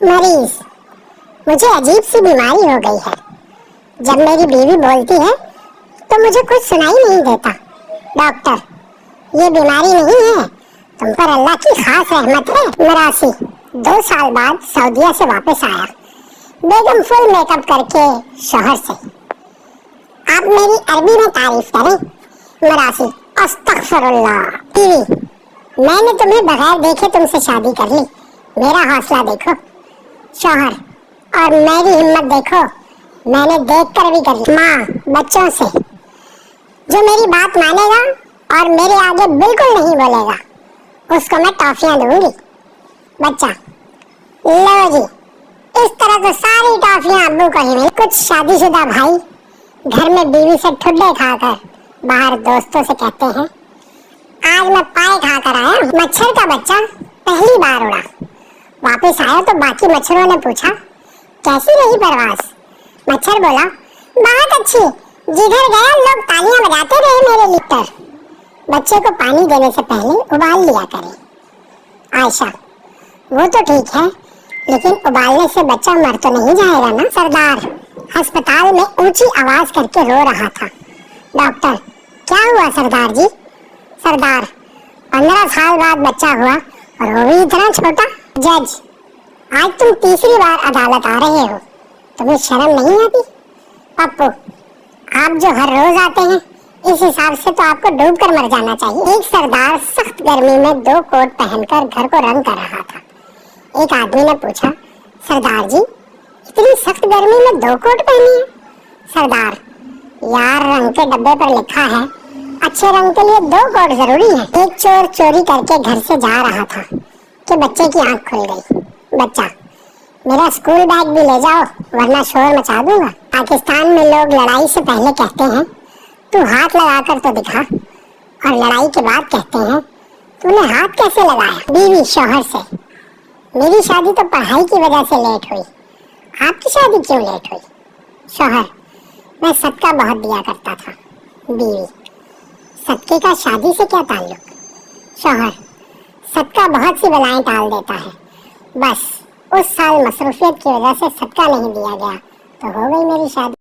मरीज, मुझे अजीब सी बीमारी हो गई है। जब मेरी बीवी बोलती है तो मुझे कुछ सुनाई नहीं देता। डॉक्टर, ये बीमारी नहीं है, तुम पर अल्लाह की खास रहमत है। मरासी, 2 साल बाद सऊदीया से वापस आया, बेगम फुल मेकअप करके शोहर से। आप मेरी अरबी में तारीफ करें। मरासी, अस्तगफिरुल्लाह। बीवी, मैंने तुम्हें बगैर देखे तुमसे शादी कर ली, मेरा हौसला देखो। शौहर, और मेरी हिम्मत देखो, मैंने देख कर भी कर ली। माँ बच्चों से, जो मेरी बात मानेगा और मेरे आगे बिल्कुल नहीं बोलेगा, उसको मैं टॉफियाँ दूंगी। बच्चा, लो जी, इस तरह तो सारी टॉफियाँ अब्बू को ही मिली। कुछ शादीशुदा भाई घर में बीवी से ठुड्डे खाकर बाहर दोस्तों से कहते हैं, आज मैं पाए खा कर आया। मच्छर का बच्चा पहली बार उड़ा, वापस आया तो बाकी मच्छरों ने पूछा, कैसी रही परवास? मच्छर बोला, बहुत अच्छी, जिधर गया लोग तालियां बजाते रहे मेरे लिए। बच्चे को पानी देने से पहले उबाल लिया करें। आयशा, वो तो ठीक है, लेकिन उबालने से बच्चा मर तो नहीं जाएगा ना? सरदार अस्पताल में ऊंची आवाज करके रो रहा था। डॉक्टर, क्या हुआ सरदार जी? सरदार, 15 साल बाद बच्चा हुआ और वो भी इतना छोटा। जज, आज तुम तीसरी बार अदालत आ रहे हो, तुम्हें शर्म नहीं आती? पप्पू, आप जो हर रोज आते हैं, इस हिसाब से तो आपको डूब कर मर जाना चाहिए। एक सरदार सख्त गर्मी में 2 कोट पहनकर घर को रंग कर रहा था। एक आदमी ने पूछा, सरदार जी, इतनी सख्त गर्मी में 2 कोट पहनी है? सरदार, यार रंग के डब्बे पर लिखा है, अच्छे रंग के लिए 2 कोट जरूरी है। एक चोर चोरी करके घर से जा रहा था कि बच्चे की आंख खुल गई। बच्चा, मेरा स्कूल बैग भी ले जाओ वरना शोर मचा दूंगा। पाकिस्तान में लोग लड़ाई से पहले कहते हैं, तू हाथ लगा कर तो दिखा, और लड़ाई के बाद कहते हैं, तूने हाथ कैसे लगाया? बीवी शौहर से, मेरी शादी तो पढ़ाई की वजह से लेट हुई, आपकी शादी क्यों लेट हुई? शौहर, मैं सदका बहुत दिया करता था। बीवी, सदके का शादी से क्या ताल्लुक? शौहर, सदका बहुत सी बलाएं टाल देता है, बस उस साल मसरूफियत की वजह से सदका नहीं दिया गया तो हो गई मेरी शादी।